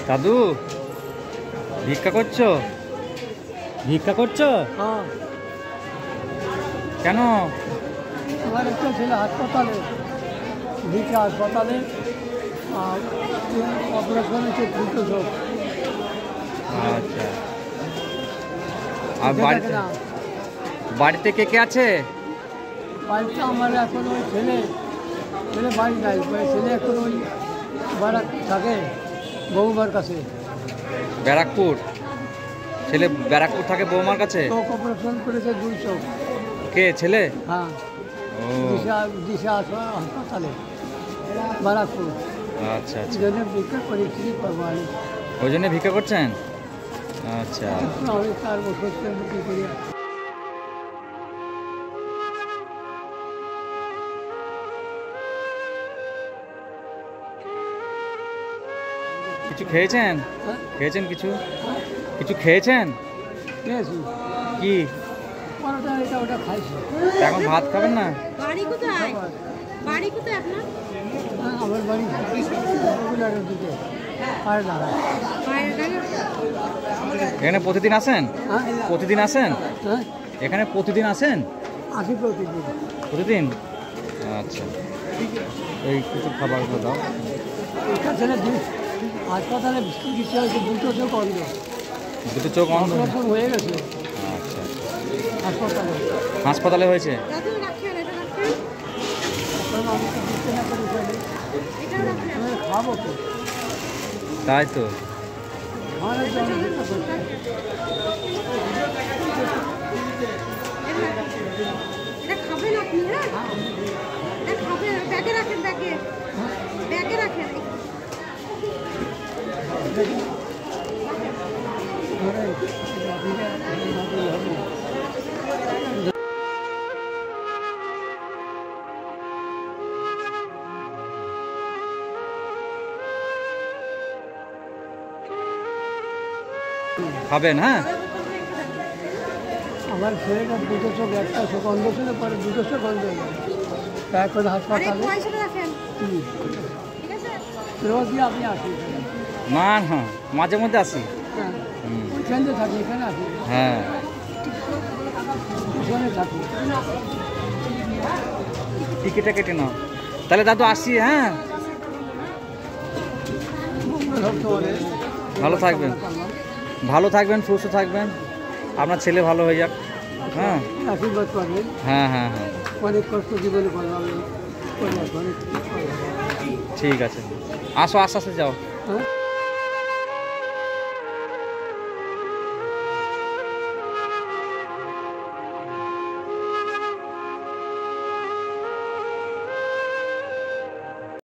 দাদু ভিক্ষা করছো? ভিক্ষা করছো হ্যাঁ, কেন? আমার একটা ছেলে হাসপাতালে, ভিক্ষা হাসপাতালে, আর অপারেশন হচ্ছে দুটো চোখ। আচ্ছা, আর বাড়িতে কে কে আছে? বাড়িতে আমার এখন ওই ছেলে বাড়ি নাই, ওই ছেলে এখন ওই বাড়া থাকে বৌমার কাছে। ব্যারাকপুর? ছেলে ব্যারাকপুর থাকে বৌমার কাছে? চোখ অপারেশন করেছে, দুই চোখ। কে ছেলে? হ্যাঁ, ও দিশা হাসপাতালে বারাকপুর। আচ্ছা আচ্ছা, এই জন্য ভিক্ষা করেছি করবো আমি। ওই জন্য ভিক্ষা করছেন? আচ্ছা, আমি 4 বছর কি করি। কিছু খেয়েছেন? হ্যাঁ, খেয়েছেন কিছু? কিছু খেয়েছেন? খেয়েছি, কি? পরোটা এটা ওটা খাইছি। এখন ভাত খাবেন না? বাড়ি কোথায়? বাড়ি কোথায় আপনার? হ্যাঁ, আমার বাড়ি রঘুনাথের দিকে, পায়রাডাঙ্গা। এখানে প্রতিদিন আসেন? হ্যাঁ, প্রতিদিন আসেন হ্যাঁ, এখানে? প্রতিদিন আসেন? আসি প্রতিদিন। প্রতিদিন? আচ্ছা, এই কিছু খাবারগুলো দাও। এটা ছেলে হাসপাতালে চিকিৎসা হয়েছে, দুটো চোখ অন্ধ, দুটো চোখ অন্ধ? অপারেশন হয়ে গেছে আচ্ছা, হাসপাতালে। হাসপাতালে হয়েছে? দাদু রাখেন, এটা রাখেন, এখন আমি তো বুঝতে না পারি ছেলে, এটাও রাখেন। আমি খাবো তো, তাই তো। খাওয়ানোর জন্য চেষ্টা করছি। এটা খাবেন আপনি? হ্যাঁ, এটা খাবেন, ব্যাগে রাখেন, ব্যাগে ব্যাগে রাখেন। খাবেন? হ্যাঁ, আমার ছেলেটার দুটো চোখ, একটা চোখ অন্ধ ছিল, পরে দুটো চোখ অন্ধ হয়ে গেল। এখন আরে হাসপাতালে পয়সাটা রাখেন, হুম, ঠিক আছে? রোজই আপনি আসি এখানে। না না, মাঝে মধ্যে আসি। হ্যাঁ, হুম, ওইখানে থাকি, এখানে আসি, হ্যাঁ, ওখানে থাকি। টিকিটটা কেটে নাও তাহলে দাদু, আসি। হ্যাঁ, মঙ্গল হোক তোমাদের। ভালো থাকবেন, ভালো থাকবেন, সুস্থ থাকবেন, আপনার ছেলে ভালো হয়ে যাক। হ্যাঁ আশীর্বাদ করবেন। হ্যাঁ হ্যাঁ হ্যাঁ, অনেক কষ্ট জীবনে করলাম, অনেক ঠিক আছে। আসো, আস্তে আস্তে যাও। হ্যাঁ।